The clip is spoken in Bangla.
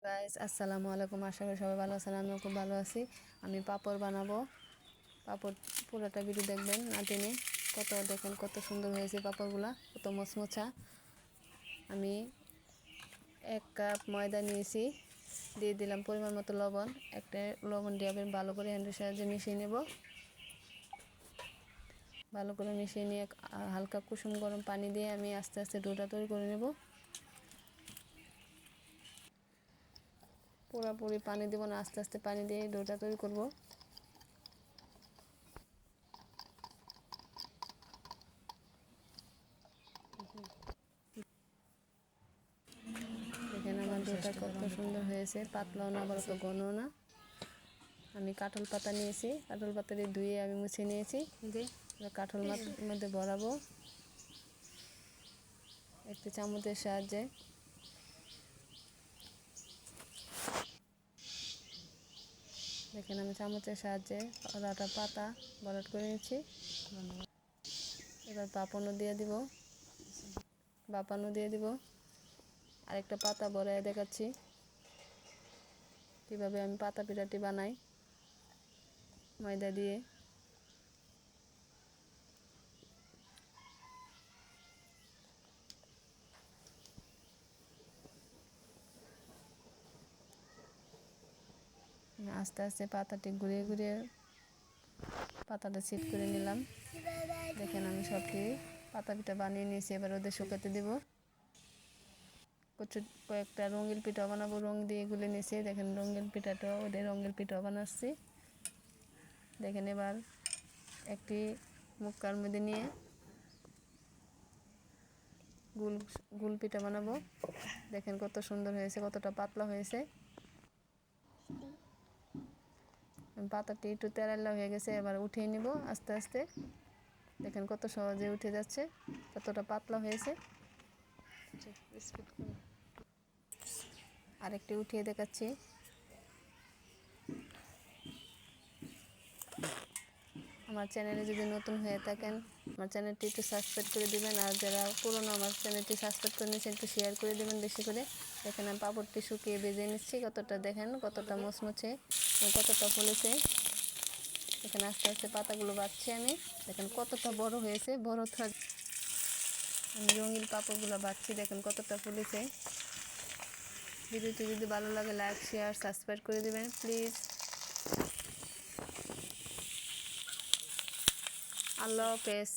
গাইস আসসালামু আলাইকুম। আশা করি সবাই ভালো আছেন, আমিও খুব ভালো আছি। আমি পাপড় বানাবো। পাপড় পুরোটা ভিডিও দেখবেন না টেনে। দেখেন কত সুন্দর হয়েছে পাপড়গুলা, কত মচমচা। আমি 1 কাপ ময়দা নিয়েছি, দিয়ে দিলাম পরিমাণ মতো লবণ। একটা লবণ দিয়ে আমি ভালো করে হ্যান্ডের সাহায্যে মিশিয়ে নেব। ভালো করে মিশিয়ে নিয়ে হালকা কুসুম গরম পানি দিয়ে আমি আস্তে আস্তে ডোটা তৈরি করে নেব। পুরোপুরি পানি দেব না, আস্তে আস্তে পানি দিয়ে ডোটা তৈরি করব। দেখেন আমার ডোটা কত সুন্দর হয়েছে, পাতলাও না আবার অত ঘনও না। আমি কাঁঠাল পাতা নিয়েছি, কাঁঠাল পাতা দিয়ে ধুয়ে আমি মুছে নিয়েছি। কাঁঠাল মধ্যে ভরাবো একটি চামচের সাহায্যে। দেখেন আমি চামচের সাহায্যে পুরোটা পাতা ভরাট করে নিচ্ছি। এবার বাপানো দিয়ে দিব। আরেকটা পাতা ভরায় দেখাচ্ছি কীভাবে আমি পাতা পিঠাটি বানাই ময়দা দিয়ে। আস্তে আস্তে পাতাটি ঘুরিয়ে ঘুরিয়ে পাতাটা সেট করে নিলাম। দেখেন আমি সবটি পাতা পিঠা বানিয়ে নিয়েছি। এবার ওদের শুকাতে দেব। কয়েকটা রঙিন পিঠা বানাবো, রং দিয়ে গুলে নিয়েছি। দেখেন রঙিন পিঠাটাও, ওদের রঙিন পিঠাও বানাচ্ছি। দেখেন এবার একটি মুক্কার মধ্যে নিয়ে গুল পিঠা বানাবো। দেখেন কত সুন্দর হয়েছে, কতটা পাতলা হয়েছে। পাতাটি একটু তেরাল্লা হয়ে গেছে, এবার উঠিয়ে নিব আস্তে আস্তে। দেখেন কত সহজে উঠে যাচ্ছে, কতটা পাতলা হয়েছে। আরেকটি উঠিয়ে দেখাচ্ছি। আমার চ্যানেলে যদি নতুন হয়ে থাকেন আমার চ্যানেলটি একটু সাবস্ক্রাইব করে দেবেন, আর যারা পুরনো আমার চ্যানেলটি সাবস্ক্রাইব করে নিয়েছেন একটু শেয়ার করে দেবেন বেশি করে। দেখেন আমি পাপড়টি শুকিয়ে ভেজে নিচ্ছি, দেখেন কতটা মচমচে এবং কতটা ফুলেছে। এখানে আস্তে আস্তে পাতাগুলো বাছছি আমি। দেখেন কতটা বড় হয়েছে, আমি রঙিন পাপড়গুলো বাছছি। দেখেন কতটা ফুলেছে। ভিডিওটি যদি ভালো লাগে লাইক শেয়ার সাবস্ক্রাইব করে দেবেন প্লিজ। আল্লাহ হাফেজ।